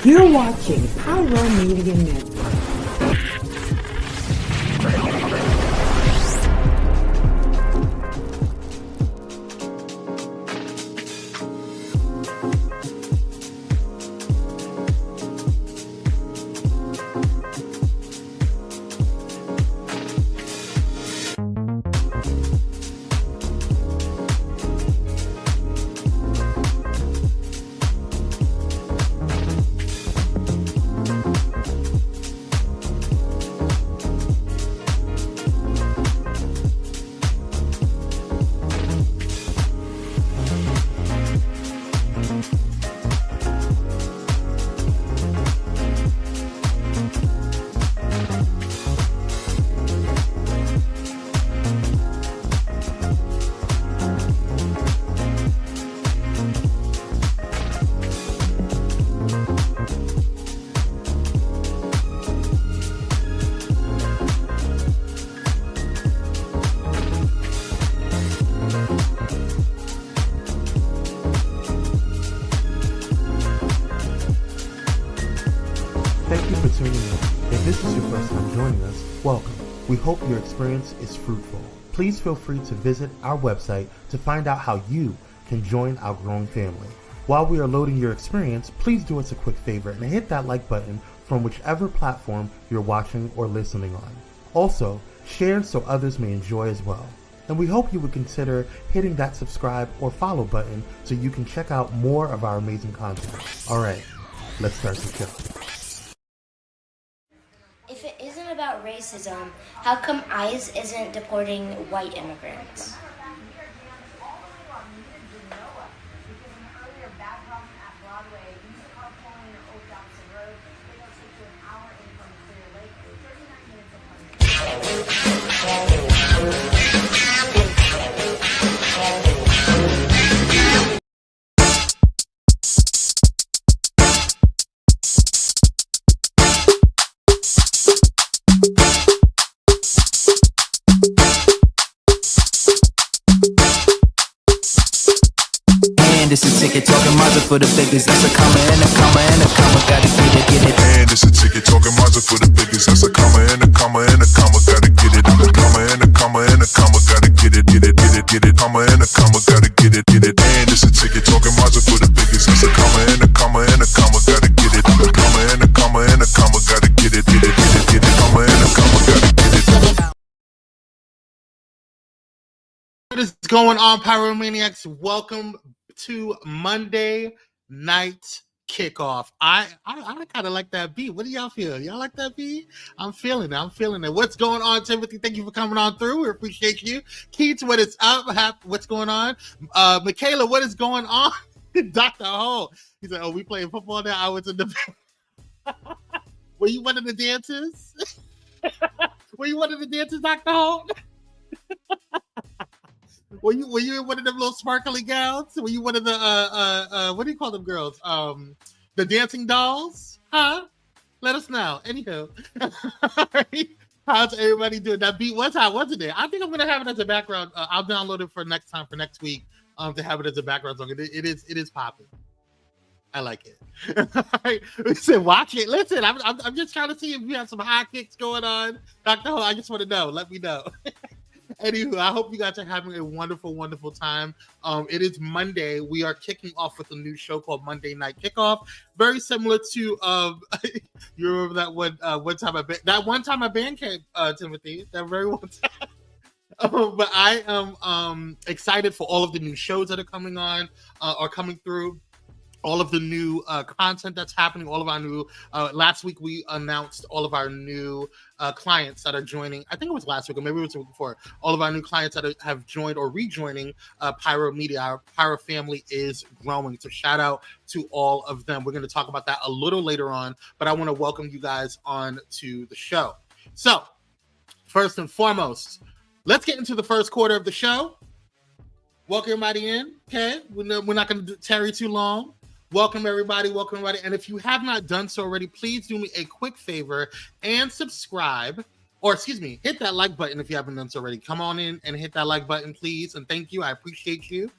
You're watching Pyro Media Network. Thank you for tuning in. If this is your first time joining us, welcome. We hope your experience is fruitful. Please feel free to visit our website to find out how you can join our growing family. While we are loading your experience, please do us a quick favor and hit that like button from whichever platform you're watching or listening on. Also, share so others may enjoy as well. And we hope you would consider hitting that subscribe or follow button so you can check out more of our amazing content. All right, let's start the show. If it isn't about racism, how come ICE isn't deporting white immigrants? This a ticket talking Mazda for the biggest. That's a comma and a comma and a comma. Gotta get it. And it's a ticket talking Mazda for the biggest. That's a comma and a comma and a comma. Gotta get it. A comma and a comma and a comma. Gotta get it. Comma and a comma. Gotta get it. And it's a ticket talking Mazda for the biggest. That's a comma and a comma and a comma. Gotta get it. A comma and a comma and a comma. Gotta get it. Comma and a comma. Gotta get it. What is going on, Pyromaniacs? Welcome to Monday Night Kickoff. I kind of like that beat. What do y'all feel? Y'all like that beat? I'm feeling it. What's going on, Timothy? Thank you for coming on through. We appreciate you. Keith, what is up? What's going on? Michaela, what is going on? Dr. Ho. He said, oh, we playing football now? I was in the... Were you one of the dancers? Were you one of the dancers, Dr. Ho? Were you in one of them little sparkly gowns? Were you one of the what do you call them girls? The dancing dolls? Huh? Let us know. Anywho. How's everybody doing? That beat was hot, wasn't it? I think I'm gonna have it as a background. I'll download it for next week. To have it as a background song. It is popping. I like it. All right. Listen, watch it. Listen, I'm just trying to see if you have some high kicks going on. Dr. Ho, I just want to know. Let me know. Anywho, I hope you guys are having a wonderful, wonderful time. It is Monday. We are kicking off with a new show called Monday Night Kickoff. Very similar to you remember that one time I band came, Timothy. That very one time. But I am excited for all of the new shows that are coming on, are coming through. All of the new content that's happening, all of our new, last week we announced all of our new clients that are joining. I think it was last week or maybe it was the week before. All of our new clients that have joined or rejoining Pyro Media. Our Pyro family is growing. So shout out to all of them. We're going to talk about that a little later on, but I want to welcome you guys on to the show. So first and foremost, let's get into the first quarter of the show. Welcome everybody in, okay? We're not going to tarry too long. Welcome everybody. And if you have not done so already, please do me a quick favor and subscribe or excuse me, hit that like button if you haven't done so already. Come on in and hit that like button, please. And thank you. I appreciate you.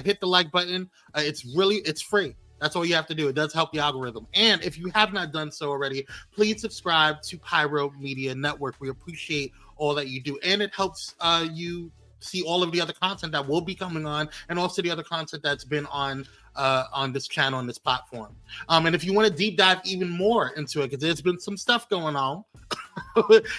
Hit the like button. It's free. That's all you have to do. It does help the algorithm. And if you have not done so already, please subscribe to Pyro Media Network. We appreciate all that you do. And it helps you see all of the other content that will be coming on, and also the other content that's been on this channel, on this platform. And if you want to deep dive even more into it, because there's been some stuff going on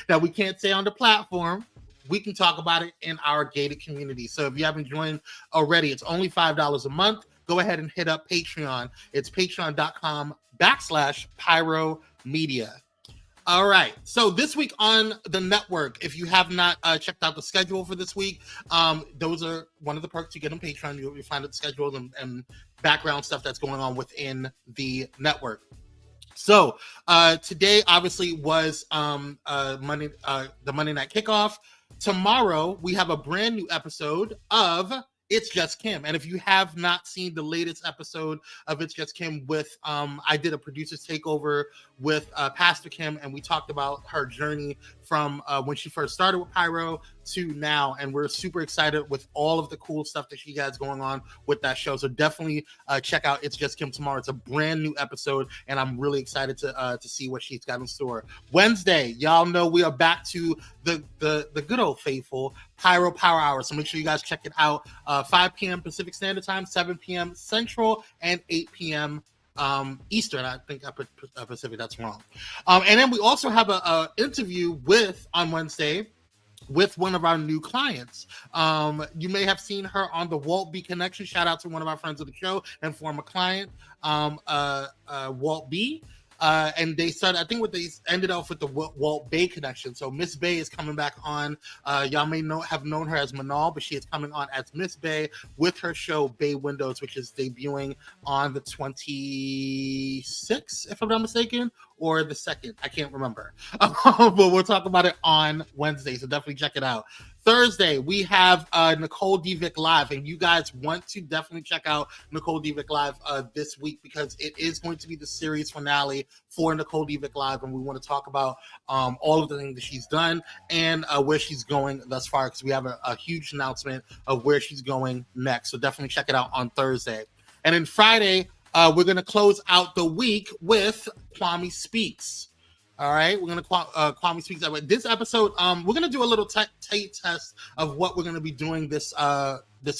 that we can't say on the platform, we can talk about it in our gated community. So if you haven't joined already, it's only $5 a month. Go ahead and hit up Patreon. It's patreon.com/Pyro Media. All right. So this week on the network, if you have not checked out the schedule for this week, those are one of the perks you get on Patreon. You'll find the schedule and background stuff that's going on within the network. So today, obviously, was the Monday Night Kickoff. Tomorrow, we have a brand new episode of It's Just Kim. And if you have not seen the latest episode of It's Just Kim with, I did a producer's takeover with Pastor Kim, and we talked about her journey from when she first started with Pyro to now. And we're super excited with all of the cool stuff that she has going on with that show. So definitely check out It's Just Kim tomorrow. It's a brand new episode, and I'm really excited to see what she's got in store. Wednesday, y'all know we are back to the good old faithful Pyro Power Hour. So make sure you guys check it out. 5 p.m. Pacific Standard Time, 7 p.m. Central, and 8 p.m. Eastern. I think I put Pacific, that's wrong. And then we also have a interview on Wednesday with one of our new clients. You may have seen her on the Walt B Connection. Shout out to one of our friends of the show and former client, Walt B. And they started, I think what they ended off with the Walt Bay connection. So Miss Bay is coming back on. Y'all may have known her as Manal, but she is coming on as Miss Bay with her show Bay Windows, which is debuting on the 26th, if I'm not mistaken, or the 2nd. I can't remember. But we'll talk about it on Wednesday, so definitely check it out. Thursday, we have Nicole Divic Live, and you guys want to definitely check out Nicole Divic Live this week, because it is going to be the series finale for Nicole Divic Live, and we want to talk about all of the things that she's done and where she's going thus far, because we have a huge announcement of where she's going next. So definitely check it out on Thursday. And then Friday, we're going to close out the week with Kwame Speaks. All right, we're going to Kwame Speaks. This episode, we're going to do a little tape test of what we're going to be doing this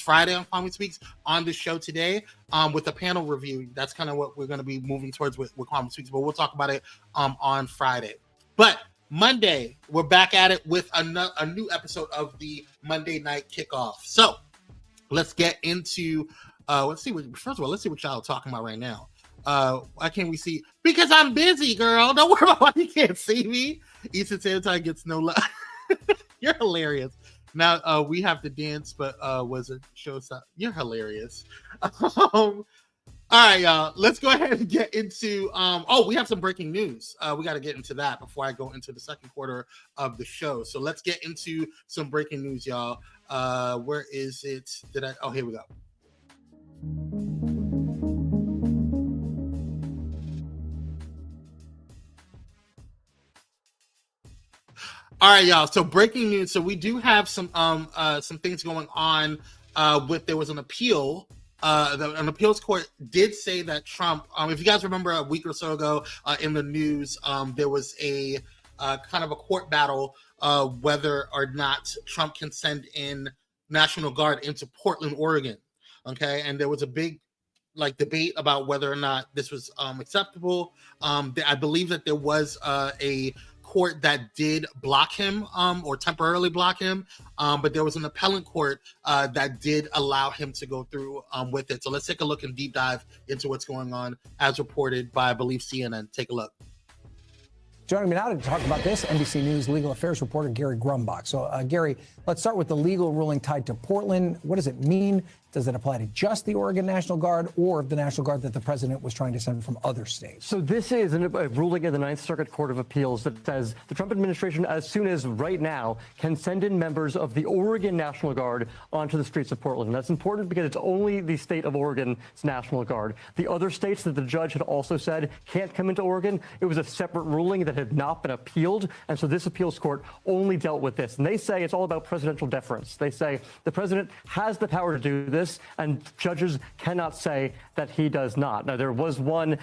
Friday on Kwame Speaks on this show today with a panel review. That's kind of what we're going to be moving towards with Kwame Speaks, but we'll talk about it on Friday. But Monday, we're back at it with a new episode of the Monday Night Kickoff. So let's get into, let's see what y'all are talking about right now. Why can't we see? Because I'm busy, girl. Don't worry about why you can't see me. Eastern Standard Time gets no love. You're hilarious. Now we have to dance, but was it show stop? You're hilarious. All right, y'all. Let's go ahead and get into. We have some breaking news. We got to get into that before I go into the second quarter of the show. So let's get into some breaking news, y'all. Where is it? Oh, here we go. All right, y'all. So breaking news. So we do have some things going on. There was an appeal. An appeals court did say that Trump. If you guys remember a week or so ago in the news, there was a kind of a court battle whether or not Trump can send in National Guard into Portland, Oregon. Okay, and there was a big debate about whether or not this was acceptable. I believe that there was a court that did block him or temporarily block him, but there was an appellate court that did allow him to go through with it. So let's take a look and deep dive into what's going on as reported by, I believe, CNN. Take a look. Joining me now to talk about this, NBC News legal affairs reporter Gary Grumbach. So, Gary, let's start with the legal ruling tied to Portland. What does it mean Does it apply to just the Oregon National Guard or the National Guard that the president was trying to send from other states? So this is a ruling in the Ninth Circuit Court of Appeals that says the Trump administration, as soon as right now, can send in members of the Oregon National Guard onto the streets of Portland. And that's important because it's only the state of Oregon's National Guard. The other states that the judge had also said can't come into Oregon, it was a separate ruling that had not been appealed. And so this appeals court only dealt with this. And they say it's all about presidential deference. They say the president has the power to do this, and judges cannot say that he does not. Now, there was one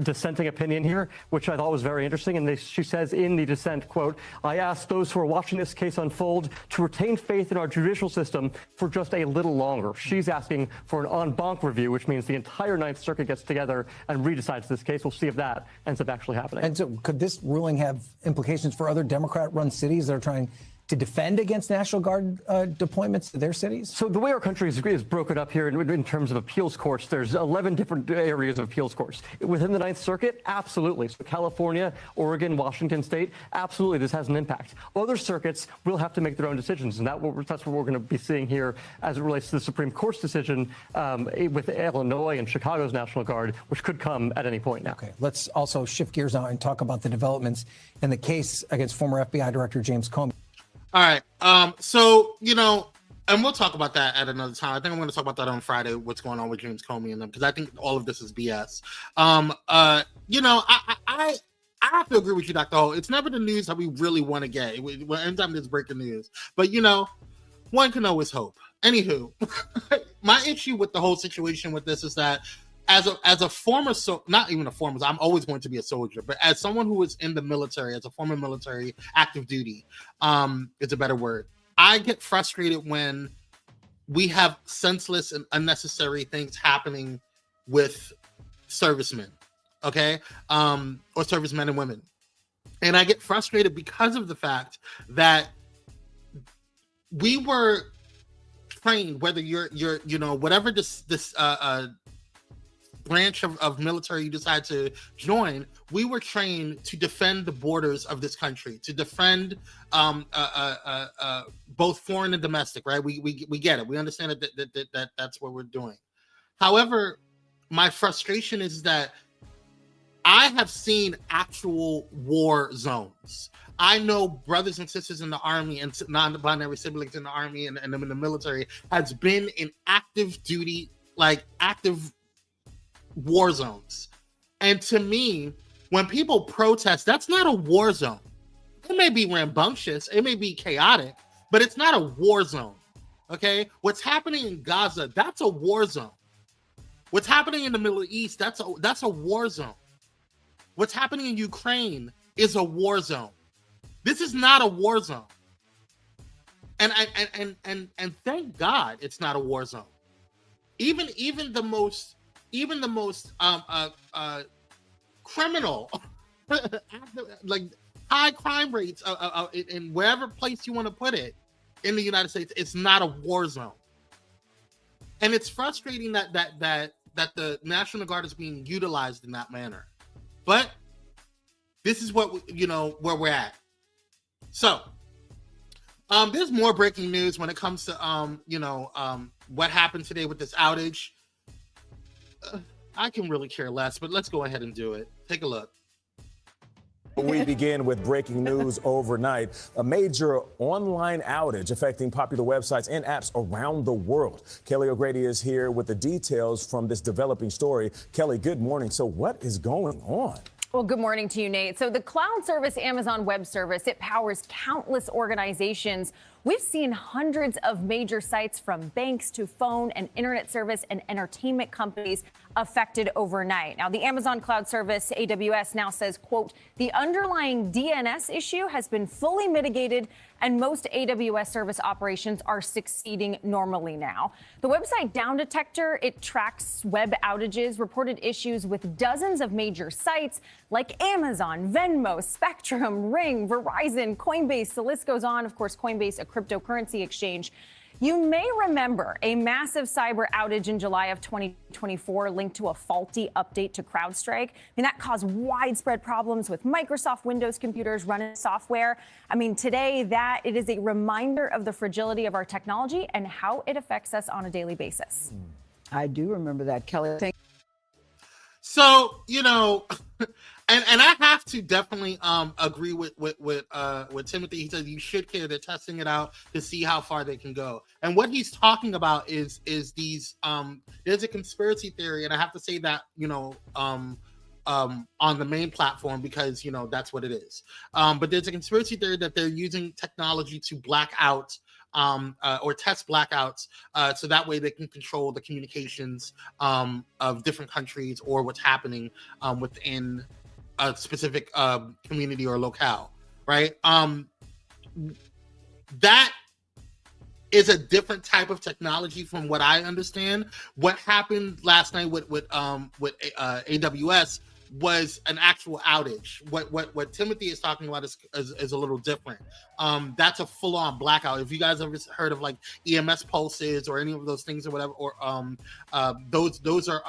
dissenting opinion here, which I thought was very interesting. And she says in the dissent, quote, "I ask those who are watching this case unfold to retain faith in our judicial system for just a little longer." She's asking for an en banc review, which means the entire Ninth Circuit gets together and redecides this case. We'll see if that ends up actually happening. And so could this ruling have implications for other Democrat-run cities that are trying to defend against National Guard deployments to their cities? So the way our country is broken up here in terms of appeals courts, there's 11 different areas of appeals courts. Within the Ninth Circuit, absolutely. So California, Oregon, Washington State, absolutely this has an impact. Other circuits will have to make their own decisions, and that's what we're going to be seeing here as it relates to the Supreme Court's decision with Illinois and Chicago's National Guard, which could come at any point now. Okay, let's also shift gears now and talk about the developments in the case against former FBI Director James Comey. All right. So, and we'll talk about that at another time. I think I'm going to talk about that on Friday, what's going on with James Comey and them, because I think all of this is BS. I have to agree with you, Dr. Ho. It's never the news that we really want to get. Anytime there's breaking news. But, one can always hope. Anywho, my issue with the whole situation with this is that as a former, not even a former, I'm always going to be a soldier, but as someone who is in the military, as a former military, active duty, it's a better word. I get frustrated when we have senseless and unnecessary things happening with servicemen, okay? Or servicemen and women. And I get frustrated because of the fact that we were trained, whether you're whatever this branch of military you decide to join, we were trained to defend the borders of this country, to defend both foreign and domestic, right? We get it. We understand that that's what we're doing. However, my frustration is that I have seen actual war zones. I know brothers and sisters in the Army and non-binary siblings in the Army and in the military has been in active duty, active war zones. And to me, when people protest, that's not a war zone. It may be rambunctious, it may be chaotic, but it's not a war zone. Okay? What's happening in Gaza, that's a war zone. What's happening in the Middle East, that's a war zone. What's happening in Ukraine is a war zone. This is not a war zone. And thank God it's not a war zone. Even the most criminal, high crime rates in wherever place you want to put it in the United States, it's not a war zone. And it's frustrating that the National Guard is being utilized in that manner. But this is what where we're at. So there's more breaking news when it comes to what happened today with this outage. I can really care less, but let's go ahead and do it. Take a look. We begin with breaking news overnight. A major online outage affecting popular websites and apps around the world. Kelly O'Grady is here with the details from this developing story. Kelly, good morning. So what is going on? Well, good morning to you, Nate. So the cloud service, Amazon Web Service, it powers countless organizations. We've seen hundreds of major sites from banks to phone and internet service and entertainment companies affected overnight. Now, the Amazon Cloud Service, AWS, now says, quote, the underlying DNS issue has been fully mitigated and most AWS service operations are succeeding normally now. The website Down Detector, it tracks web outages, reported issues with dozens of major sites like Amazon, Venmo, Spectrum, Ring, Verizon, Coinbase. The list goes on. Of course, Coinbase, a cryptocurrency exchange. You may remember a massive cyber outage in July of 2024 linked to a faulty update to CrowdStrike. That caused widespread problems with Microsoft Windows computers running software. Today it is a reminder of the fragility of our technology and how it affects us on a daily basis. I do remember that, Kelly. So, and I have to definitely agree with Timothy. He said you should care. They're testing it out to see how far they can go. And what he's talking about is these there's a conspiracy theory, and I have to say that on the main platform because that's what it is. But there's a conspiracy theory that they're using technology to black out or test blackouts so that way they can control the communications of different countries or what's happening within a specific community or locale, right? That is a different type of technology from what I understand. What happened last night with AWS was an actual outage. What Timothy is talking about is a little different. That's a full-on blackout. If you guys ever heard of like EMS pulses or any of those things or whatever, or those are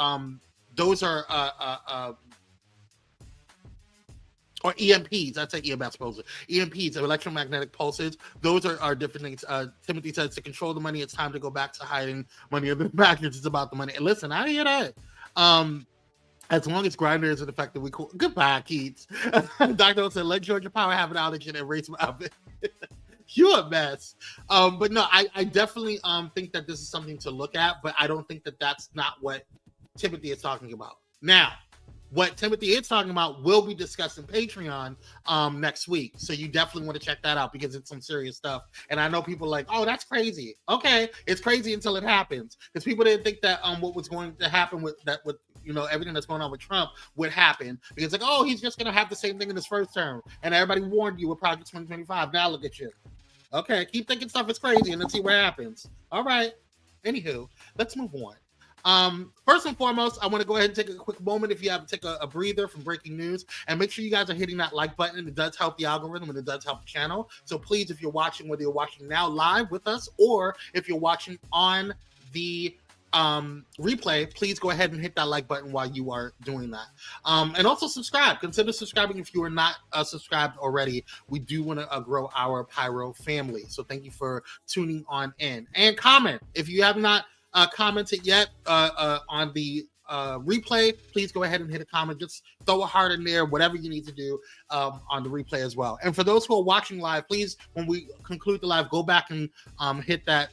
or EMPs, I'd say EMS pulses. EMPs, electromagnetic pulses, those are different things. Timothy says to control the money, it's time to go back to hiding money under the mattress. It's about the money. And listen, I hear that. As long as Grindr isn't effective, we cool. Goodbye, Keats. Dr. O said, let Georgia Power have an outage and erase my outfit. You're a mess. But no, I definitely think that this is something to look at, but I don't think that that's not what Timothy is talking about. Now, what Timothy is talking about will be discussed in Patreon next week. So you definitely want to check that out because it's some serious stuff. And I know people are like, oh, that's crazy. Okay, it's crazy until it happens. Because people didn't think that what was going to happen with everything that's going on with Trump would happen. Because like, oh, he's just going to have the same thing in his first term. And everybody warned you with Project 2025. Now look at you. Okay, keep thinking stuff is crazy and then see what happens. All right. Anywho, let's move on. First and foremost, I want to go ahead and take a quick moment if you have to take a breather from breaking news and make sure you guys are hitting that like button. It does help the algorithm and it does help the channel. So please, if you're watching, whether you're watching now live with us or if you're watching on the replay, please go ahead and hit that like button while you are doing that. And also subscribe. Consider subscribing if you are not subscribed already. We do want to grow our Pyro family. So thank you for tuning on in. And comment. If you have not commented yet on the replay, please go ahead and hit a comment. Just throw a heart in there, whatever you need to do on the replay as well. And for those who are watching live, please, when we conclude the live, go back and hit that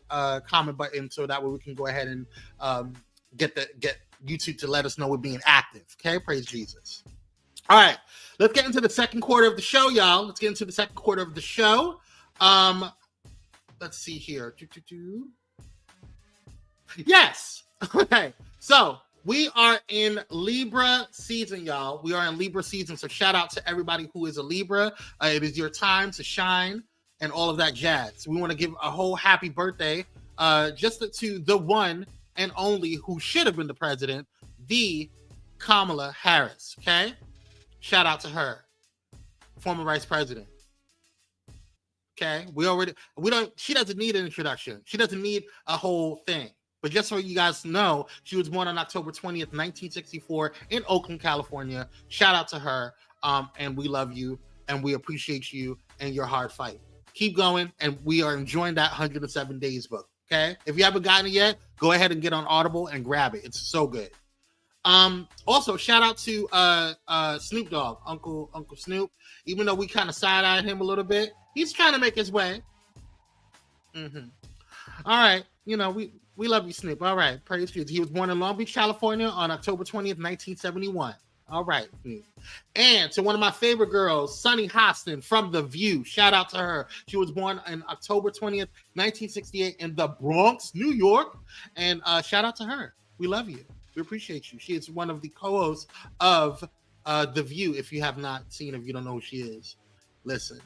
comment button so that way we can go ahead and get YouTube to let us know we're being active. Okay, praise Jesus. All right, let's get into the second quarter of the show, y'all. Let's get into the second quarter of the show. Let's see here. Yes. Okay. So we are in Libra season, y'all. We are in Libra season. So shout out to everybody who is a Libra. It is your time to shine and all of that jazz. We want to give a whole happy birthday just to the one and only who should have been the president, the Kamala Harris. Okay. Shout out to her, former vice president. Okay. She doesn't need an introduction. She doesn't need a whole thing. But just so you guys know, she was born on October 20th, 1964 in Oakland, California. Shout out to her. And we love you and we appreciate you and your hard fight. Keep going. And we are enjoying that 107 Days book. Okay. If you haven't gotten it yet, go ahead and get on Audible and grab it. It's so good. Also, shout out to Snoop Dogg, Uncle Snoop. Even though we kind of side-eyed him a little bit, he's trying to make his way. All right. We love you, Snoop. All right. Praise Jesus. He was born in Long Beach, California on October 20th, 1971. All right. And to one of my favorite girls, Sunny Hostin from The View. Shout out to her. She was born on October 20th, 1968 in the Bronx, New York. And shout out to her. We love you. We appreciate you. She is one of the co-hosts of The View. If you have not seen her, if you don't know who she is, listen.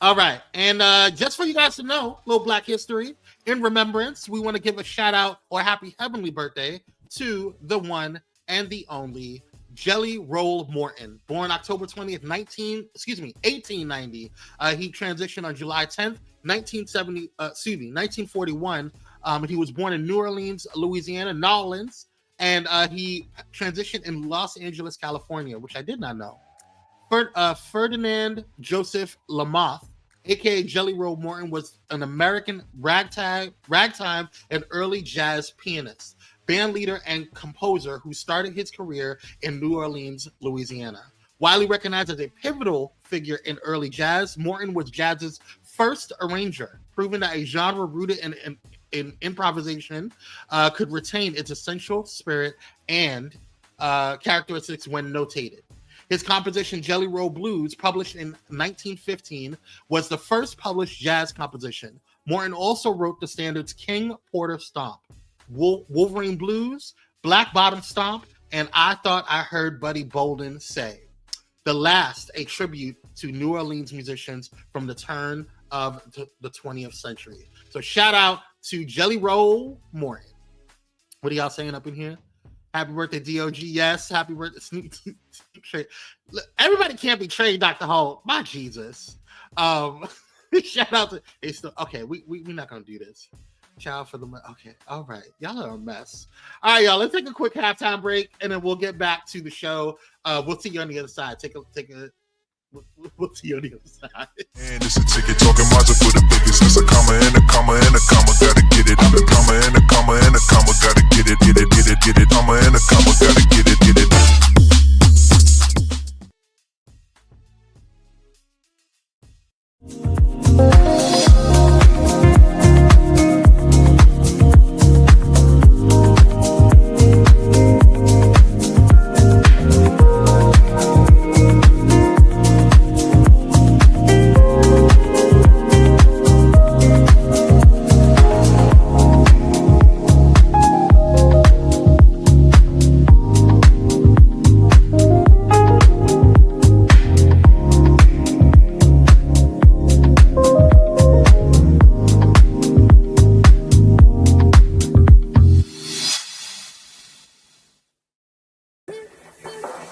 All right. And just for you guys to know, a little Black history in remembrance, we want to give a shout out or happy heavenly birthday to the one and the only Jelly Roll Morton, born October 20th, 1890. He transitioned on July 10th, 1941 He was born in New Orleans, Louisiana, Nolans, and he transitioned in Los Angeles, California, which I did not know. Ferdinand Joseph Lamoth, aka Jelly Roll Morton, was an American ragtime and early jazz pianist, band leader, and composer who started his career in New Orleans, Louisiana. Widely recognized as a pivotal figure in early jazz, Morton was jazz's first arranger, proving that a genre rooted in improvisation could retain its essential spirit and characteristics when notated. His composition, Jelly Roll Blues, published in 1915, was the first published jazz composition. Morton also wrote the standards King Porter Stomp, Wolverine Blues, Black Bottom Stomp, and I Thought I Heard Buddy Bolden Say. The last, a tribute to New Orleans musicians from the turn of the 20th century. So shout out to Jelly Roll Morton. What are y'all saying up in here? Happy birthday, DOG. Yes, happy birthday. Sneak Trade. Everybody can't be Trade, Dr. Hall. My Jesus. Shout out to okay, we're not gonna do this. Child for the okay, all right. Y'all are a mess. All right, y'all. Let's take a quick halftime break and then we'll get back to the show. We'll see you on the other side. We'll see you on the other side. And it's a ticket talking Mazda for the biggest. It's a comma and a comma and a comma, gotta get it. A comma and a comma and a comma, gotta get it, get it, get it, get it. Comma and a comma, gotta get it, get it.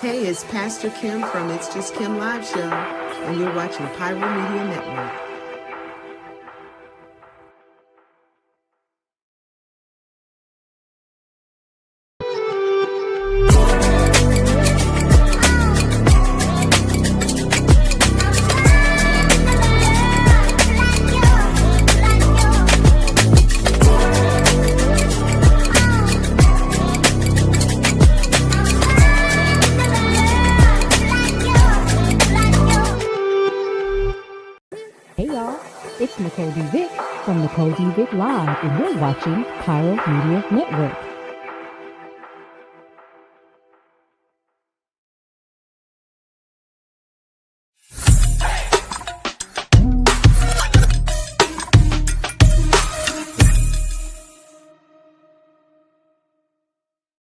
Hey, it's Pastor Kim from It's Just Kim Live Show, and you're watching Pyro Media Network. It's Nicole D. Vick from Nicole D. Vick Live, and you're watching Pyro Media Network.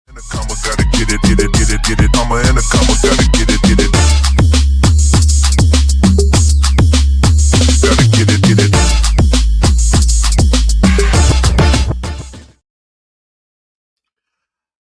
And a comma, gotta get it, get it, get it, get it. Comma and a comma, gotta get it, get it. Gotta get it, get it.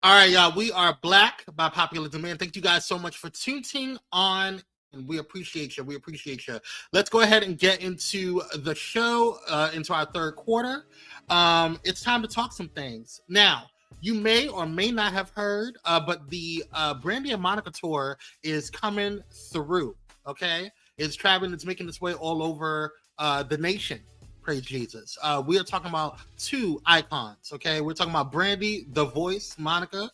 All right, y'all. We are Black by popular demand. Thank you guys so much for tuning on, and we appreciate you. We appreciate you. Let's go ahead and get into the show, into our third quarter. It's time to talk some things. Now, you may or may not have heard, but the Brandy and Monica tour is coming through. Okay, it's traveling. It's making its way all over the nation. Praise Jesus. We are talking about two icons. Okay, we're talking about Brandy, the voice, Monica,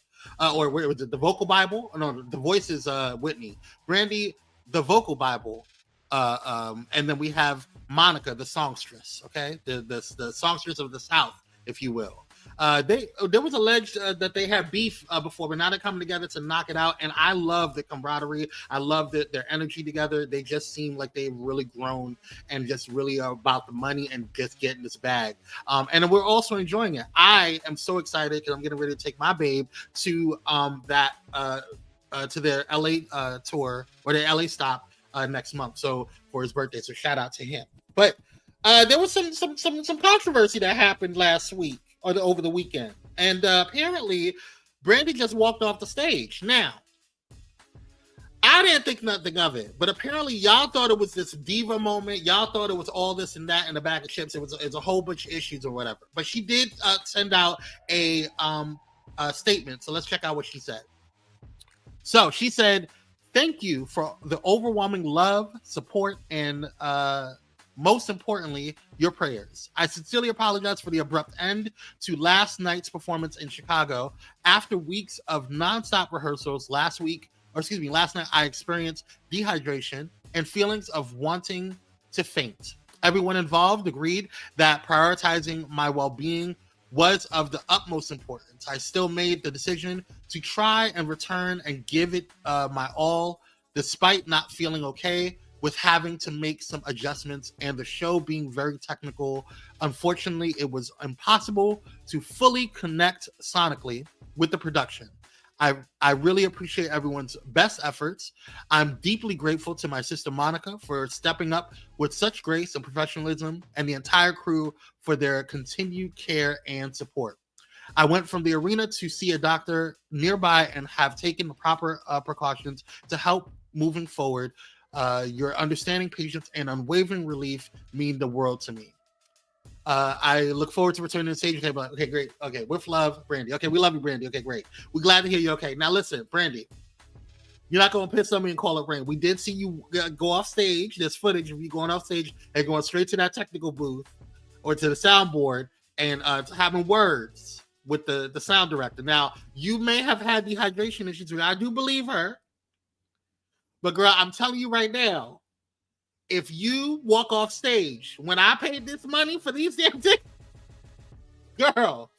or where was it? The vocal Bible? No, the voice is Whitney. Brandy, the vocal Bible, and then we have Monica, the songstress. Okay, the songstress of the South, if you will. There was alleged that they had beef before, but now they're coming together to knock it out. And I love the camaraderie. I love their energy together. They just seem like they've really grown and just really are about the money and just getting this bag. And we're also enjoying it. I am so excited because I'm getting ready to take my babe to to their LA tour or their LA stop next month. So for his birthday. So shout out to him. But there was some controversy that happened last week. Or over the weekend. And apparently, Brandy just walked off the stage. Now, I didn't think nothing of it, but apparently y'all thought it was this diva moment. Y'all thought it was all this and that in a bag of chips. It's a whole bunch of issues or whatever. But she did send out a statement. So let's check out what she said. So she said, "Thank you for the overwhelming love, support, and most importantly, your prayers. I sincerely apologize for the abrupt end to last night's performance in Chicago. After weeks of nonstop rehearsals last night, I experienced dehydration and feelings of wanting to faint. Everyone involved agreed that prioritizing my well-being was of the utmost importance. I still made the decision to try and return and give it my all, despite not feeling okay with having to make some adjustments and the show being very technical. Unfortunately, it was impossible to fully connect sonically with the production. I really appreciate everyone's best efforts. I'm deeply grateful to my sister Monica for stepping up with such grace and professionalism, and the entire crew for their continued care and support. I went from the arena to see a doctor nearby and have taken the proper precautions to help moving forward. Your understanding, patience, and unwavering relief mean the world to me. I look forward to returning to the stage table. Okay, great. Okay, with love, Brandy. Okay, we love you, Brandy. Okay, great. We're glad to hear you. Okay, now listen, Brandy, you're not going to piss on me and call it rain. We did see you go off stage. There's footage of you going off stage and going straight to that technical booth or to the soundboard and having words with the sound director. Now, you may have had dehydration issues. I do believe her. But girl, I'm telling you right now, if you walk off stage when I paid this money for these damn things, girl,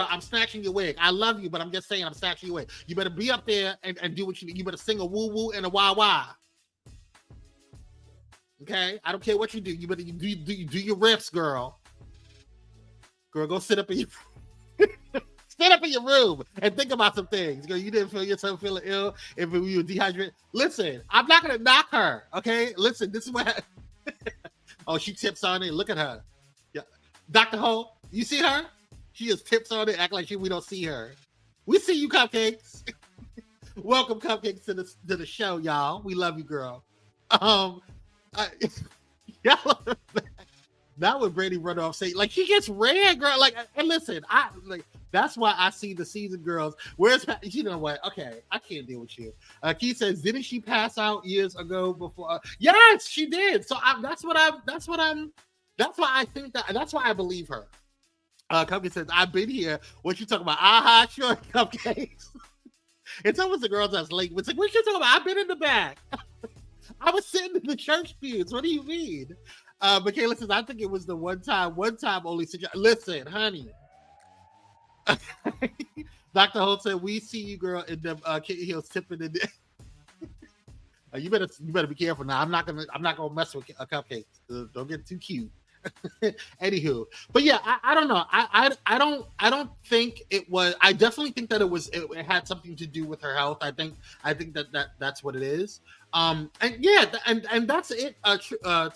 I'm snatching your wig. I love you, but I'm just saying I'm snatching your wig. You better be up there and do what you better sing a woo woo and a wah wah. Okay? I don't care what you do. You better do your riffs, girl. Girl, go sit up in your sit up in your room and think about some things. Girl, you didn't feel yourself feeling ill if you were dehydrated. Listen, I'm not gonna knock her. Okay, listen, this is what. Oh, she tips on it. Look at her. Yeah, Dr. Ho, you see her? She just tips on it, act like we don't see her. We see you, Cupcakes. Welcome, Cupcakes, to the show, y'all. We love you, girl. Y'all. Now when Brady run off stage, like she gets red, girl. Like, and listen, that's why I see the seasoned girls. Where's you know what? Okay, I can't deal with you. Keith says, didn't she pass out years ago before? Yes, she did. So that's why I think that's why I believe her. Cupcake says, I've been here. What you talking about? Aha, sure, Cupcakes. It's almost the girls that's late. It's like, what you talking about? I've been in the back. I was sitting in the church pews. What do you mean? But Kayla says, I think it was the one time only situation. Listen, honey. Dr. Holt said, we see you, girl, in them kitten heels tipping in there. You better be careful now. I'm not gonna mess with Cupcakes. Don't get too cute. Anywho, but yeah, I don't know. I don't think it was. I definitely think that it had something to do with her health. I think that's what it is. And yeah, and that's it.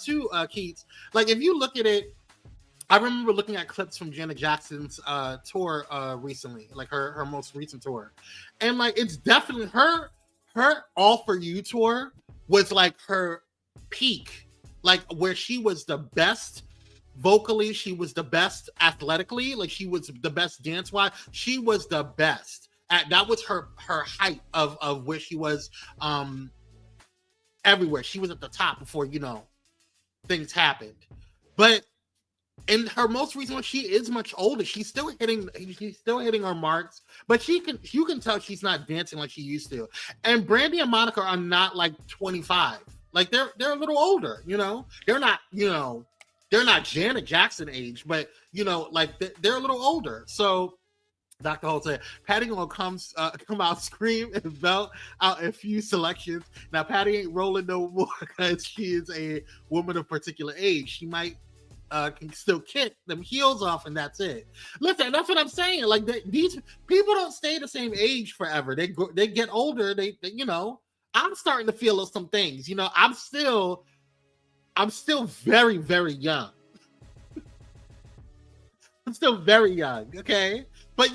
Too, Keats. Like if you look at it, I remember looking at clips from Janet Jackson's tour recently, like her most recent tour, and like it's definitely her All For You tour was like her peak, like where she was the best vocally, she was the best athletically, like she was the best dance wise, she was the best. That was her height of where she was everywhere. She was at the top before things happened. But in her most recent one, she is much older. She's still hitting her marks, but you can tell she's not dancing like she used to. And Brandy and Monica are not like 25. Like they're a little older, They're not, they're not Janet Jackson age, but like they're a little older. So Dr. Holt said, Patty will come out, scream, and belt out a few selections. Now, Patty ain't rolling no more because she is a woman of particular age. She might can still kick them heels off, and that's it. Listen, that's what I'm saying. Like these people don't stay the same age forever. They get older. They I'm starting to feel some things. I'm still very, very young. I'm still very young. Okay. But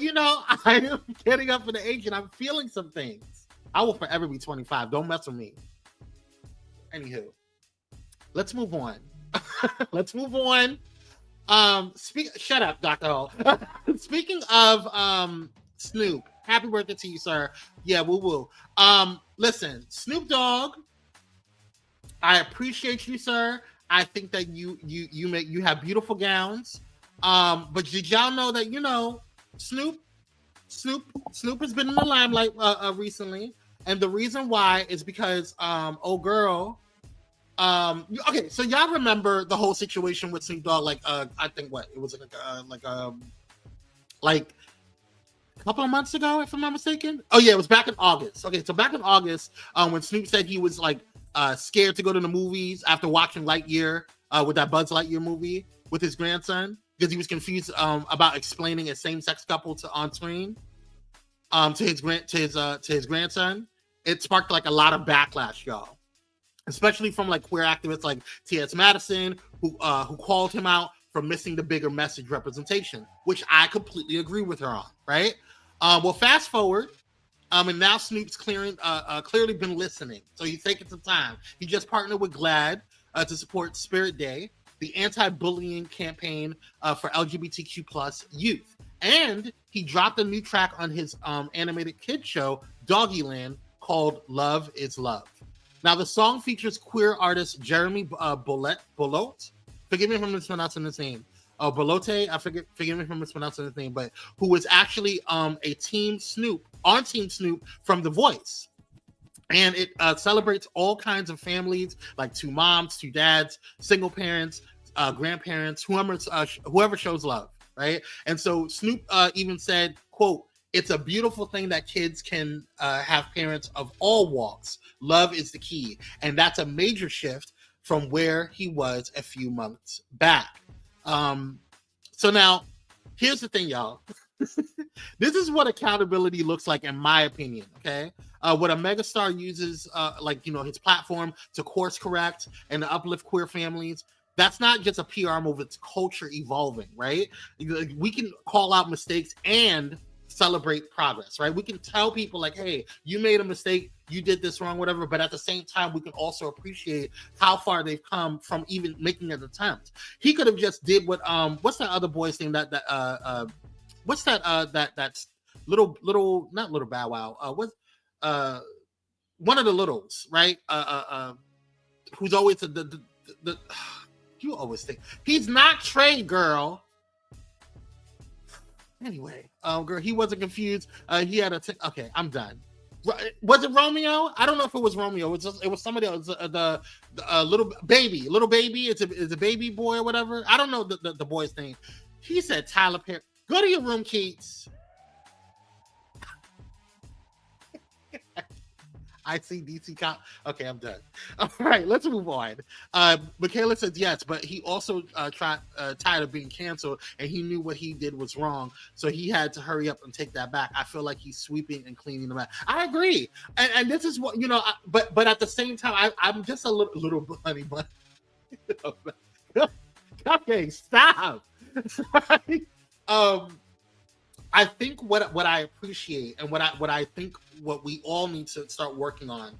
I am getting up in the age and I'm feeling some things. I will forever be 25. Don't mess with me. Anywho, let's move on. Let's move on. Shut up, Dr. Hall. Speaking of Snoop, happy birthday to you, sir. Yeah, woo. Listen, Snoop Dogg, I appreciate you, sir. I think that you have beautiful gowns. But did y'all know that, you know, Snoop has been in the limelight recently, and the reason why is because old girl. Okay, so y'all remember the whole situation with Snoop Dogg? Like, I think what it was like a couple of months ago, if I'm not mistaken. Oh yeah, it was back in August. Okay, so back in August, when Snoop said he was like scared to go to the movies after watching Lightyear, with that Buzz Lightyear movie with his grandson, because he was confused about explaining a same-sex couple on screen to his grandson. It sparked like a lot of backlash, y'all, especially from like queer activists like T.S. Madison, who called him out for missing the bigger message representation, which I completely agree with her on. Right? Well, fast forward, and now Snoop's clearly been listening, so he's taking some time. He just partnered with GLAAD to support Spirit Day, the anti-bullying campaign for LGBTQ+ youth. And he dropped a new track on his animated kids show, Doggyland, called Love is Love. Now, the song features queer artist Jeremy Bolote. Forgive me if I'm mispronouncing his name. Bolote, forgive me if I'm mispronouncing his name, but who was actually on Team Snoop from The Voice. And it celebrates all kinds of families, like two moms, two dads, single parents, grandparents, whoever shows love, right? And so Snoop even said, quote, "It's a beautiful thing that kids can have parents of all walks. Love is the key." And that's a major shift from where he was a few months back. So now, here's the thing, y'all. This is what accountability looks like, in my opinion, okay? When a megastar uses, his platform to course correct and to uplift queer families, that's not just a PR move, it's culture evolving, right? We can call out mistakes and celebrate progress, right? We can tell people like, hey, you made a mistake, you did this wrong, whatever, but at the same time, we can also appreciate how far they've come from even making an attempt. He could have just did what, what's that other boy's name that's little, not Little Bow Wow, one of the littles, right? Who's always the you always think he's not Trey, girl. Anyway, girl, he wasn't confused. He had okay, I'm done. Was it Romeo? I don't know if it was Romeo. It was somebody else. The little baby. It's a baby boy or whatever. I don't know the boy's name. He said Tyler Perry. Go to your room, Keats. I see DC Cop. Okay, I'm done. All right, let's move on. Michaela says yes, but he also tired of being canceled, and he knew what he did was wrong, so he had to hurry up and take that back. I feel like he's sweeping and cleaning them out. I agree, and this is what but at the same time, I'm just a little honey bun. Okay, stop. I think what I appreciate and what I think what we all need to start working on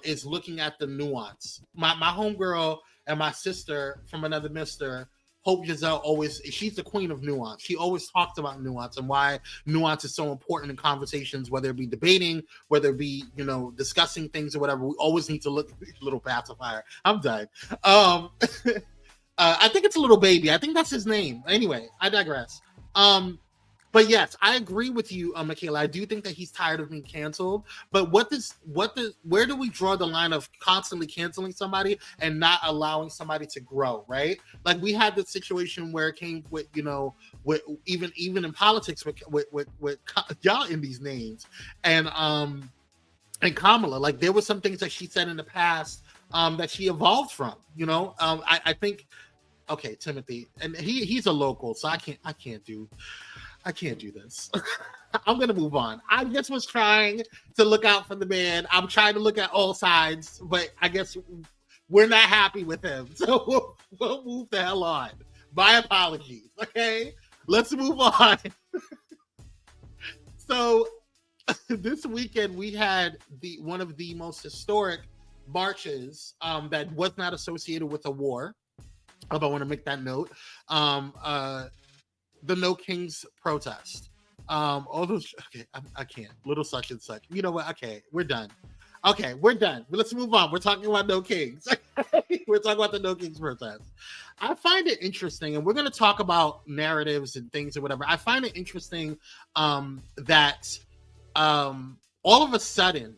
is looking at the nuance. My homegirl and my sister from another mister, Hope Giselle, she's the queen of nuance. She always talks about nuance and why nuance is so important in conversations, whether it be debating, whether it be, discussing things or whatever. We always need to look little pacifier. I'm done. I think it's a little baby. I think that's his name. Anyway, I digress. But yes, I agree with you, Michaela. I do think that he's tired of being canceled. But where do we draw the line of constantly canceling somebody and not allowing somebody to grow, right? Like we had this situation where it came with, with even in politics with y'all in these names and Kamala. Like there were some things that she said in the past that she evolved from. I think. Okay, Timothy, and he's a local, so I can't do this. I'm gonna move on. I just was trying to look out for the man. I'm trying to look at all sides, but I guess we're not happy with him, so we'll move the hell on. My apologies. Okay, let's move on. So this weekend we had one of the most historic marches that was not associated with a war. I want to make that note. The No Kings protest. All those. Okay, I can't. Little such and such. You know what? Okay, we're done. Okay, we're done. Let's move on. We're talking about No Kings. We're talking about the No Kings protest. I find it interesting, and we're going to talk about narratives and things or whatever. I find it interesting that all of a sudden,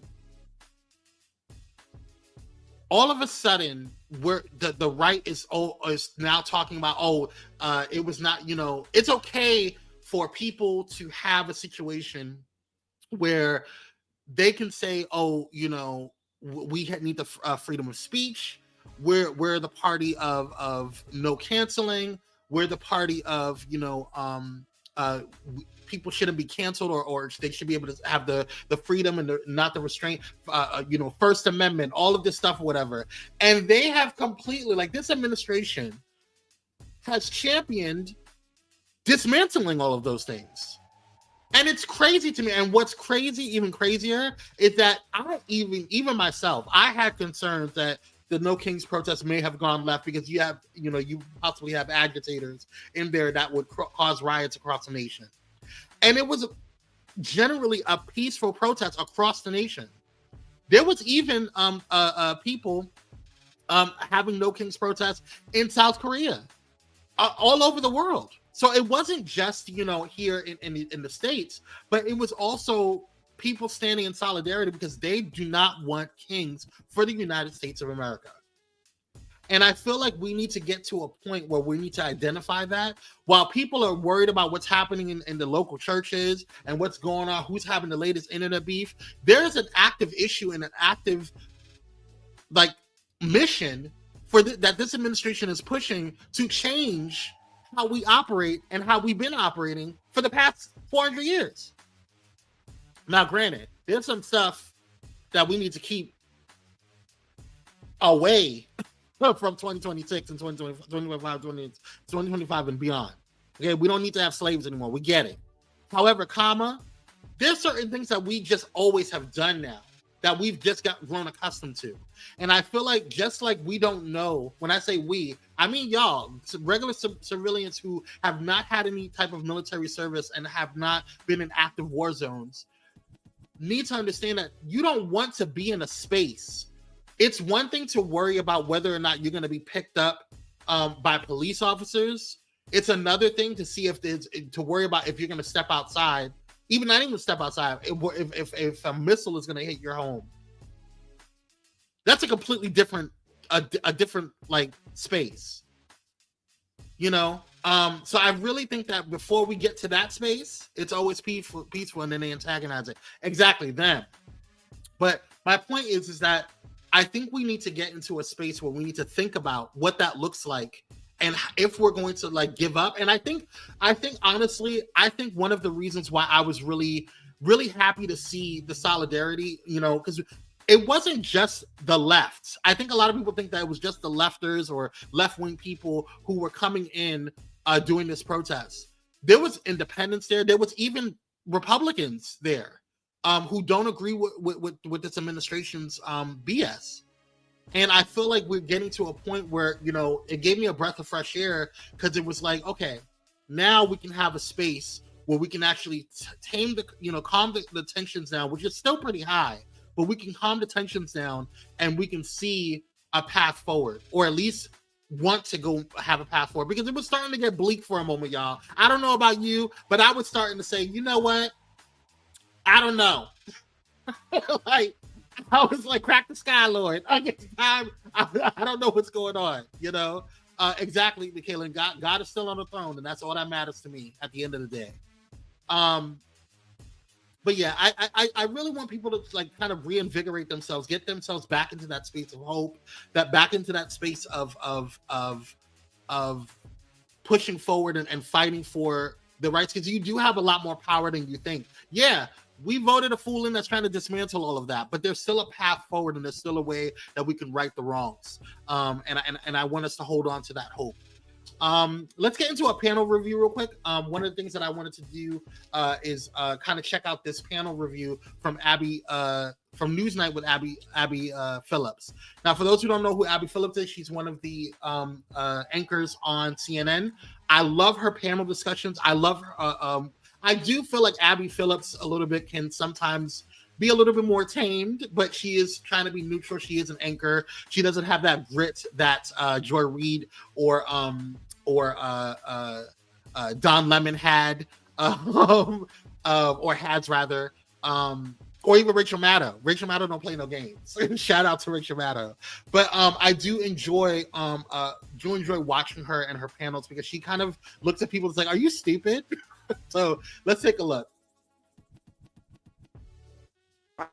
we're the right is now talking about it was not, it's okay for people to have a situation where they can say, we need the freedom of speech. We're the party of no canceling. We're the party of people shouldn't be canceled, or they should be able to have the freedom and not the restraint. First Amendment, all of this stuff, whatever. And they have completely, like, this administration has championed dismantling all of those things. And it's crazy to me. And what's crazy, even crazier, is that I even myself, I had concerns that the No Kings protest may have gone left because you possibly have agitators in there that would cause riots across the nation. And it was generally a peaceful protest across the nation. There was even people having No Kings protests in South Korea, all over the world. So it wasn't just, here in the States, but it was also people standing in solidarity because they do not want kings for the United States of America. And I feel like we need to get to a point where we need to identify that. While people are worried about what's happening in the local churches and what's going on, who's having the latest internet beef, there's an active issue and an active mission that this administration is pushing to change how we operate and how we've been operating for the past 400 years. Now, granted, there's some stuff that we need to keep away from 2026 and 2025 and beyond. Okay, we don't need to have slaves anymore. We get it. However, there's certain things that we just always have done now that we've just grown accustomed to. And I feel like just like we don't know, when I say we, I mean y'all, regular civilians who have not had any type of military service and have not been in active war zones, need to understand that you don't want to be in a space. It's one thing to worry about whether or not you're going to be picked up by police officers. It's another thing to see to worry about if you're going to step outside. Even not even step outside, if a missile is going to hit your home. That's a completely different, a different space. So I really think that before we get to that space, it's always peaceful, and then they antagonize it. Exactly, them. But my point is that I think we need to get into a space where we need to think about what that looks like. And if we're going to give up, and I think honestly, one of the reasons why I was really, really happy to see the solidarity, because it wasn't just the left. I think a lot of people think that it was just the lefters or left-wing people who were coming in doing this protest. There was independents there. There was even Republicans there who don't agree with this administration's BS. And I feel like we're getting to a point where, it gave me a breath of fresh air because it was like, okay, now we can have a space where we can actually calm the tensions down, which is still pretty high, but we can calm the tensions down and we can see a path forward, or at least want to go have a path forward, because it was starting to get bleak for a moment, y'all. I don't know about you, but I was starting to say, you know what? I don't know. I was like, crack the sky, Lord. I don't know what's going on, Exactly, Michaela. God is still on the throne, and that's all that matters to me at the end of the day. But yeah, I really want people to kind of reinvigorate themselves, get themselves back into that space of hope, back into that space of pushing forward and fighting for the rights, because you do have a lot more power than you think. Yeah. We voted a fool in that's trying to dismantle all of that, but there's still a path forward, and there's still a way that we can right the wrongs. And I want us to hold on to that hope. Let's get into a panel review real quick. One of the things that I wanted to do is kind of check out this panel review from Abby from Newsnight with Abby Phillips. Now, for those who don't know who Abby Phillips is, she's one of the anchors on CNN. I love her panel discussions. I love her. I do feel like Abby Phillips a little bit can sometimes be a little bit more tamed, but she is trying to be neutral. She is an anchor. She doesn't have that grit that Joy Reid or Don Lemon had, or has rather, or even Rachel Maddow. Rachel Maddow don't play no games. Shout out to Rachel Maddow. But I do enjoy watching her and her panels because she kind of looks at people and is like, "Are you stupid?" So let's take a look.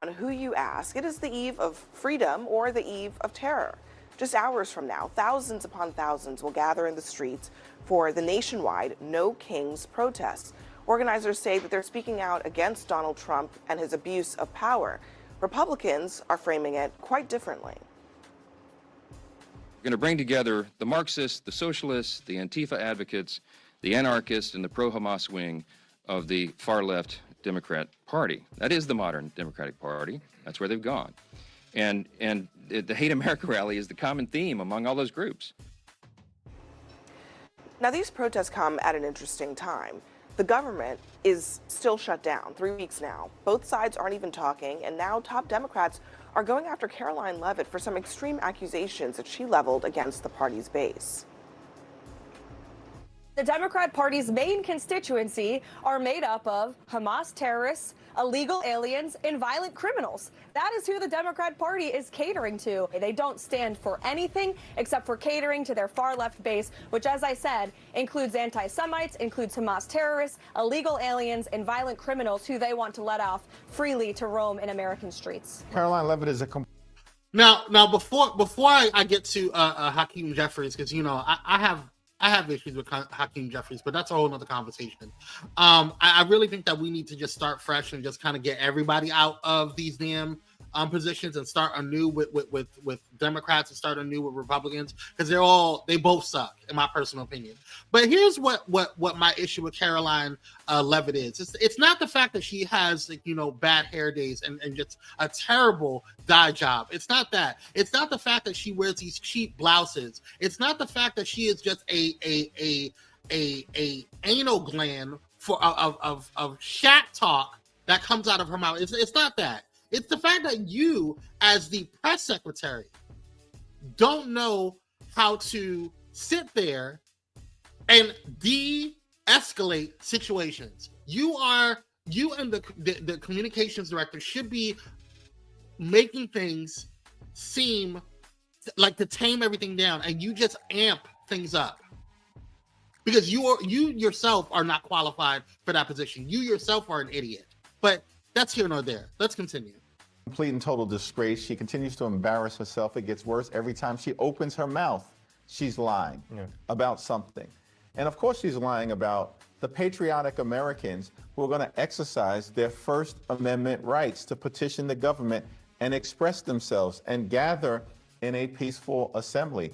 On who you ask, it is the eve of freedom or the eve of terror. Just hours from now, thousands upon thousands will gather in the streets for the nationwide No Kings protests. Organizers say that they're speaking out against Donald Trump and his abuse of power. Republicans are framing it quite differently. We're going to bring together the Marxists, the socialists, the Antifa advocates, the anarchists, and the pro-Hamas wing of the far-left Democrat Party. That is the modern Democratic Party. That's where they've gone. And the Hate America rally is the common theme among all those groups. Now, these protests come at an interesting time. The government is still shut down, 3 weeks now. Both sides aren't even talking, and now top Democrats are going after Caroline Leavitt for some extreme accusations that she leveled against the party's base. The Democrat Party's main constituency are made up of Hamas terrorists, illegal aliens, and violent criminals. That is who the Democrat Party is catering to. They don't stand for anything except for catering to their far-left base, which, as I said, includes anti-Semites, includes Hamas terrorists, illegal aliens, and violent criminals who they want to let off freely to roam in American streets. Caroline Leavitt is a... Now, before I get to Hakeem Jeffries, because, you know, I have issues with Hakeem Jeffries, but that's a whole nother conversation. I really think that we need to just start fresh and just kind of get everybody out of these damn positions and start anew with Democrats and start anew with Republicans, because they both suck, in my personal opinion. But here's what my issue with Caroline Leavitt is. It's not the fact that she has, like, you know, bad hair days and just a terrible dye job. It's not that. It's not the fact that she wears these cheap blouses. It's not the fact that she is just a anal gland of shat talk that comes out of her mouth. It's not that. It's the fact that you, as the press secretary, don't know how to sit there and de-escalate situations. You and the communications director should be making things seem like to tame everything down, and you just amp things up because you yourself are not qualified for that position. You yourself are an idiot. But that's here nor there. Let's continue. Complete and total disgrace. She continues to embarrass herself. It gets worse every time she opens her mouth. She's lying about something. And of course she's lying about the patriotic Americans who are going to exercise their First Amendment rights to petition the government and express themselves and gather in a peaceful assembly.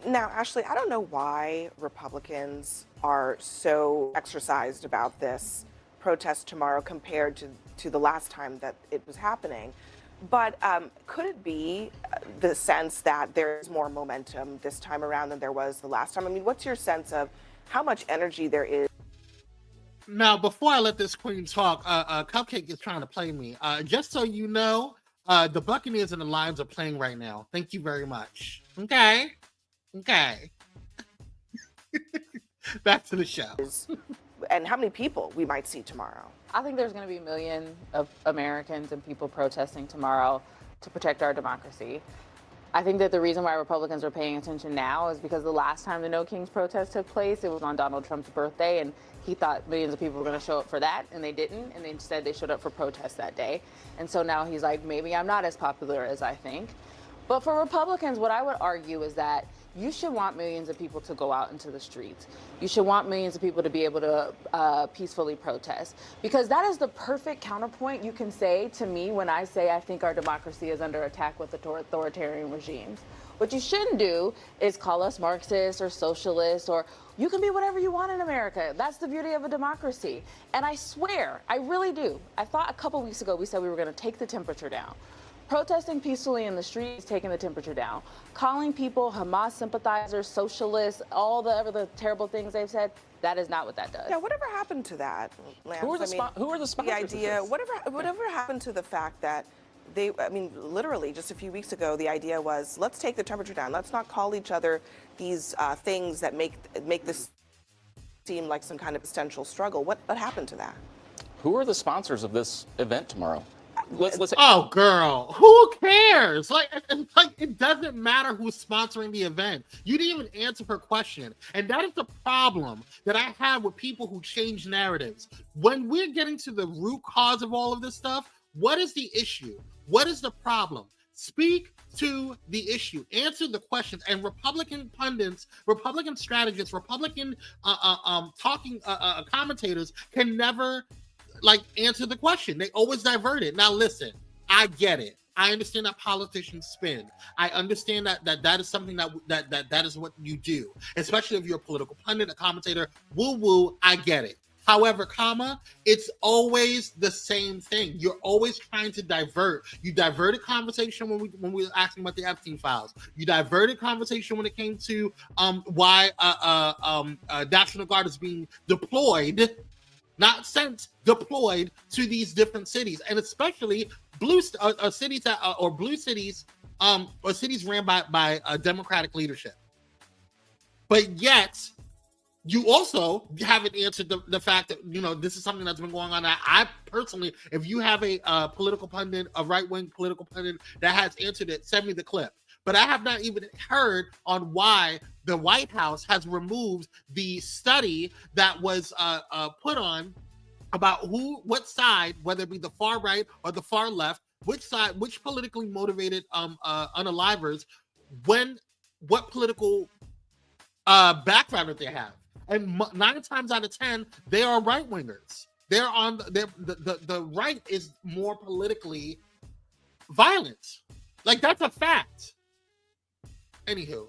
Now, Ashley, I don't know why Republicans are so exercised about this protest tomorrow compared to the last time that it was happening. But could it be the sense that there's more momentum this time around than there was the last time? I mean, what's your sense of how much energy there is? Now, before I let this queen talk, Cupcake is trying to play me. Just so you know, the Buccaneers and the Lions are playing right now. Thank you very much. Okay. Back to the show. And how many people we might see tomorrow? I think there's going to be millions of Americans and people protesting tomorrow to protect our democracy. I think that the reason why Republicans are paying attention now is because the last time the No Kings protest took place, it was on Donald Trump's birthday, and he thought millions of people were going to show up for that, and they didn't, and instead they showed up for protests that day. And so now he's like, maybe I'm not as popular as I think. But for Republicans, what I would argue is that you should want millions of people to go out into the streets. You should want millions of people to be able to peacefully protest, because that is the perfect counterpoint you can say to me when I say I think our democracy is under attack with authoritarian regimes. What you shouldn't do is call us Marxists or socialists, or you can be whatever you want in America. That's the beauty of a democracy. And I swear, I really do. I thought a couple weeks ago we said we were going to take the temperature down. Protesting peacefully in the streets, taking the temperature down. Calling people Hamas sympathizers, socialists, all the other terrible things they've said, that is not what that does. Yeah, whatever happened to that, Lance? Who are the sponsors The idea, whatever happened to the fact that literally just a few weeks ago, the idea was, let's take the temperature down. Let's not call each other these things that make this seem like some kind of existential struggle. What happened to that? Who are the sponsors of this event tomorrow? Let's Oh, girl, who cares? Like, it doesn't matter who's sponsoring the event. You didn't even answer her question. And that is the problem that I have with people who change narratives. When we're getting to the root cause of all of this stuff, what is the issue? What is the problem? Speak to the issue. Answer the questions. And Republican pundits, Republican strategists, Republican commentators can never answer the question. They always divert it. Now listen, I get it. I understand that politicians spin. I understand that is something that is what you do, especially if you're a political pundit, a commentator. Woo woo, I get it. However, it's always the same thing. You're always trying to divert. You diverted conversation when we were asking about the Epstein files. You diverted conversation when it came to why National Guard is being deployed, not sent, deployed to these different cities, and especially blue cities or cities ran by Democratic leadership. But yet, you also haven't answered the fact that, this is something that's been going on. I personally, if you have a political pundit, a right-wing political pundit that has answered it, send me the clip. But I have not even heard on why the White House has removed the study that was put on about what side, whether it be the far right or the far left, which politically motivated unalivers, what political background that they have. And 9 times out of 10, they are right wingers. They're on the right is more politically violent. Like, that's a fact. Anywho,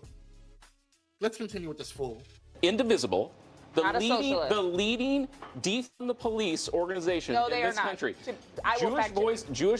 let's continue with this fool. Indivisible, the leading defund the police organization in this country. Jewish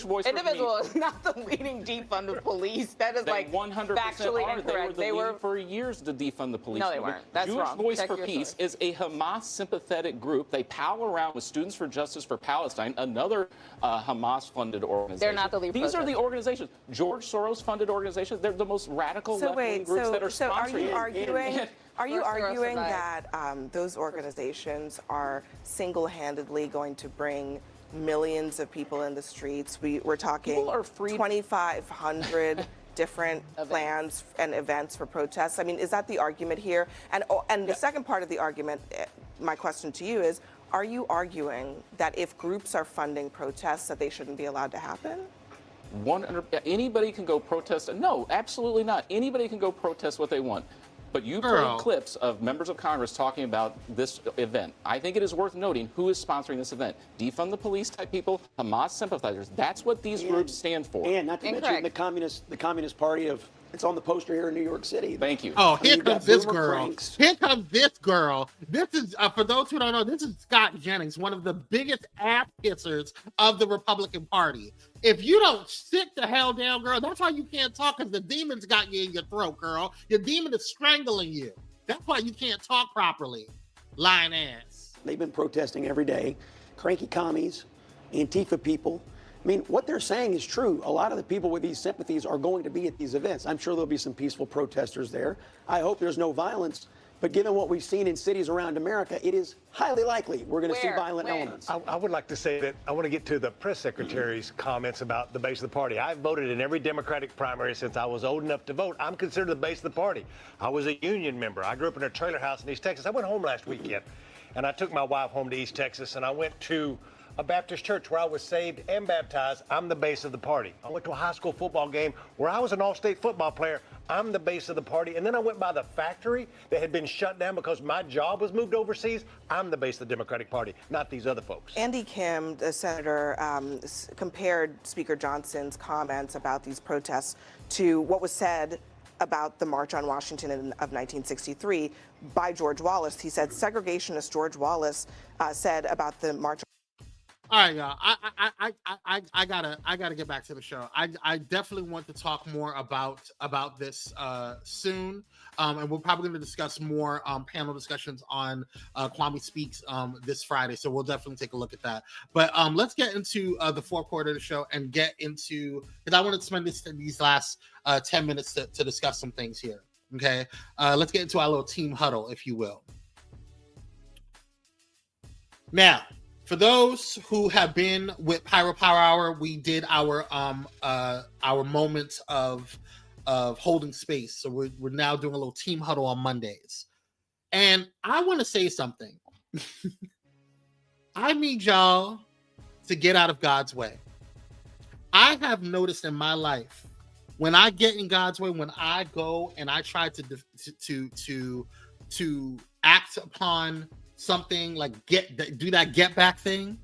Voice. Indivisible is not the leading defund the police. That is they 100% factually are. incorrect. They were for years to defund the police. No, they weren't. That's Jewish wrong. Voice Check for your Peace source. is a Hamas sympathetic group. They pal around with Students for Justice for Palestine, another Hamas funded organization. They're not the lead These are protester. the organizations. George Soros funded organizations. They're the most radical left-wing groups that are sponsoring. Are you arguing that those organizations are single-handedly going to bring millions of people in the streets? We're talking 2,500 different plans and events for protests. I mean, is that the argument here? And the second part of the argument, my question to you is, are you arguing that if groups are funding protests that they shouldn't be allowed to happen? Anybody can go protest. No, absolutely not. Anybody can go protest what they want. But you played clips of members of Congress talking about this event. I think it is worth noting who is sponsoring this event. Defund the police type people, Hamas sympathizers. That's what these groups stand for. And not to mention the Communist Party of, it's on the poster here in New York City. Thank you. Oh, here comes this girl. Here comes this girl. This is, for those who don't know, this is Scott Jennings, one of the biggest ass kissers of the Republican Party. If you don't sit the hell down, girl, that's why you can't talk, because the demon's got you in your throat, girl. Your demon is strangling you. That's why you can't talk properly. Lying ass. They've been protesting every day. Cranky commies, Antifa people. I mean, what they're saying is true. A lot of the people with these sympathies are going to be at these events. I'm sure there'll be some peaceful protesters there. I hope there's no violence. But given what we've seen in cities around America, it is highly likely we're going to see violent elements. I would like to say that I want to get to the press secretary's comments about the base of the party. I've voted in every Democratic primary since I was old enough to vote. I'm considered the base of the party. I was a union member. I grew up in a trailer house in East Texas. I went home last weekend, and I took my wife home to East Texas, and I went to a Baptist church where I was saved and baptized. I'm the base of the party. I went to a high school football game where I was an all-state football player. I'm the base of the party. And then I went by the factory that had been shut down because my job was moved overseas. I'm the base of the Democratic Party, not these other folks. Andy Kim, the senator, compared Speaker Johnson's comments about these protests to what was said about the March on Washington of 1963 by George Wallace. He said segregationist George Wallace said about the March. All right, y'all. I gotta get back to the show. I definitely want to talk more about this soon, and we're probably going to discuss more panel discussions on Kwame Speaks this Friday. So we'll definitely take a look at that. But let's get into the fourth quarter of the show and get into, because I want to spend these last 10 minutes to discuss some things here. Okay, let's get into our little team huddle, if you will. Now, for those who have been with Pyro Power Hour, we did our moments of holding space. So we're now doing a little team huddle on Mondays. And I want to say something. I need y'all to get out of God's way. I have noticed in my life, when I get in God's way, when I go and I try to act upon something like do that get back thing,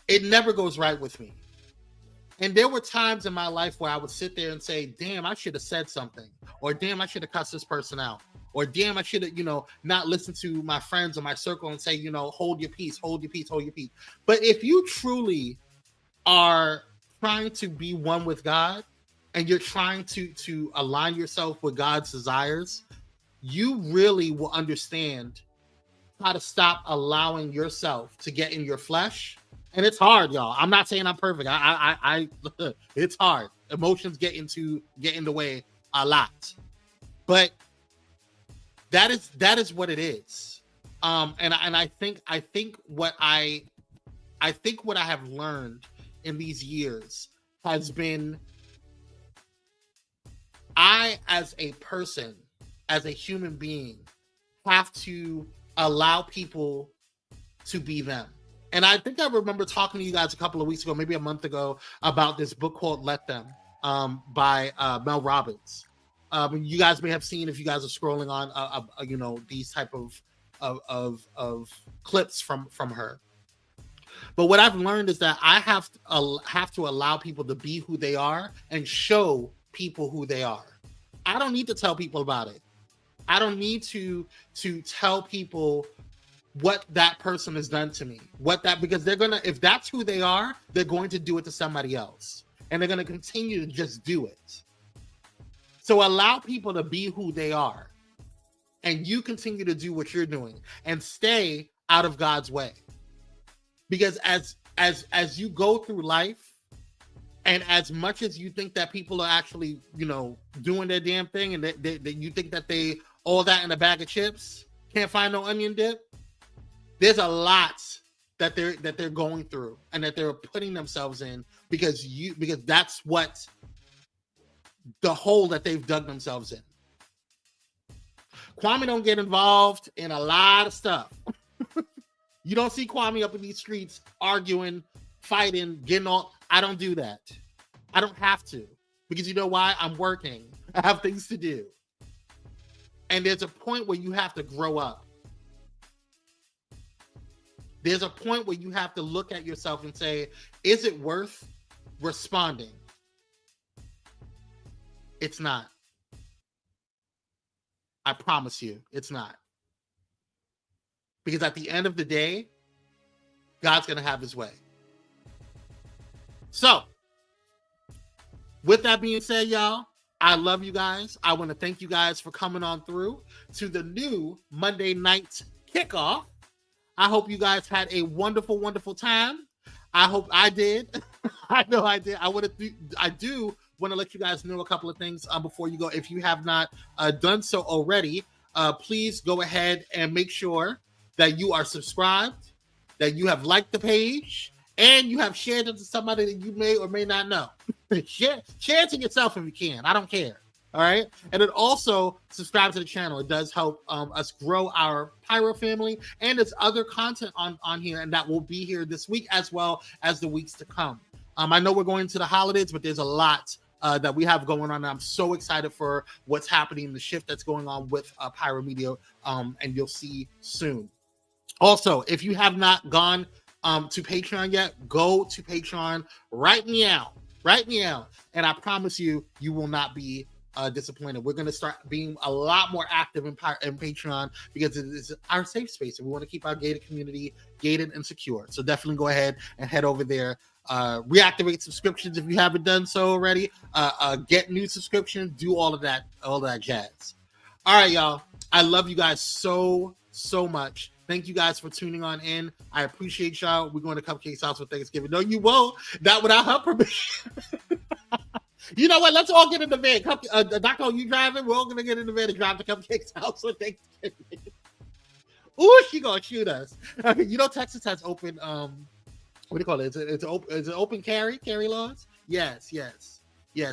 it never goes right with me. And there were times in my life where I would sit there and say, damn, I should have said something, or damn, I should have cussed this person out, or damn, I should have, not listened to my friends or my circle and say, hold your peace, hold your peace, hold your peace. But if you truly are trying to be one with God and you're trying to align yourself with God's desires, you really will understand how to stop allowing yourself to get in your flesh. And it's hard, y'all. I'm not saying I'm perfect. I it's hard. Emotions get in the way a lot. But that is what it is. And I think what I have learned in these years has been, I, as a person, as a human being, have to allow people to be them. And I think I remember talking to you guys a couple of weeks ago, maybe a month ago, about this book called Let Them by Mel Robbins. You guys may have seen, if you guys are scrolling on, these type of clips from her. But what I've learned is that I have to allow people to be who they are and show people who they are. I don't need to tell people about it. I don't need to tell people what that person has done to me, because they're gonna, if that's who they are, they're going to do it to somebody else, and they're gonna continue to just do it. So allow people to be who they are, and you continue to do what you're doing, and stay out of God's way. Because as you go through life, and as much as you think that people are actually, doing their damn thing, and that you think that they all that in a bag of chips, can't find no onion dip, there's a lot that they're going through and that they're putting themselves in because that's what the hole that they've dug themselves in. Kwame don't get involved in a lot of stuff. You don't see Kwame up in these streets arguing, fighting, getting all. I don't do that. I don't have to, because you know why? I'm working. I have things to do. And there's a point where you have to grow up. There's a point where you have to look at yourself and say, is it worth responding? It's not. I promise you, it's not. Because at the end of the day, God's going to have his way. So, with that being said, y'all, I love you guys. I want to thank you guys for coming on through to the new Monday night kickoff. I hope you guys had a wonderful, wonderful time. I hope I did. I know I did. I do want to let you guys know a couple of things before you go. If you have not done so already, please go ahead and make sure that you are subscribed, that you have liked the page, and you have shared it to somebody that you may or may not know. Share it to yourself if you can. I don't care. All right. And then also subscribe to the channel. It does help us grow our Pyro family. And there's other content on here, and that will be here this week as well as the weeks to come. I know we're going to the holidays, but there's a lot that we have going on. And I'm so excited for what's happening, the shift that's going on with Pyro Media, and you'll see soon. Also, if you have not gone to Patreon yet, go to Patreon right now. And I promise you, you will not be disappointed. We're going to start being a lot more active in Patreon because it is our safe space, and we want to keep our gated community gated and secure. So definitely go ahead and head over there. Reactivate subscriptions if you haven't done so already. Get new subscriptions. Do all of that jazz. All right, y'all. I love you guys so much. Thank you guys for tuning on in. I appreciate y'all. We're going to Cupcake's house for Thanksgiving. No, you won't. Not without her permission. You know what? Let's all get in the van. Doctor, you driving? We're all going to get in the van and drive to Cupcake's house for Thanksgiving. Ooh, she going to shoot us. You know Texas has open, what do you call it? It's open carry laws? Yes.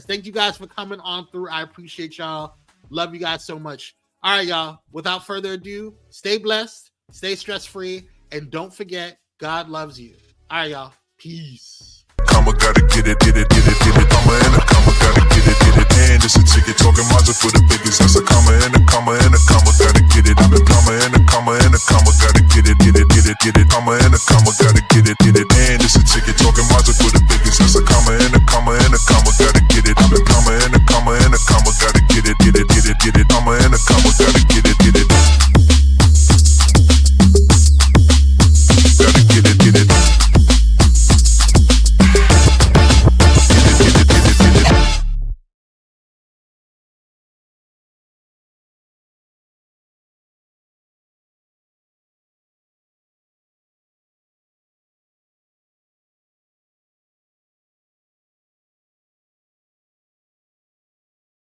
Thank you guys for coming on through. I appreciate y'all. Love you guys so much. All right, y'all. Without further ado, stay blessed, stay stress-free, and don't forget, God loves you. All right, y'all. Peace. Comma, gotta get it. Comma and a comma, gotta get it. And it's a ticket talking Mazda for the biggest. That's a comma and a comma and a comma, gotta get it. A comma and a comma and a comma, gotta get it. Comma and a comma, gotta get it. And it's a ticket talking Mazda for the biggest. That's a comma and a comma and a comma, gotta get it. A comma and a comma and a comma, gotta get it. Comma and a comma, gotta get it.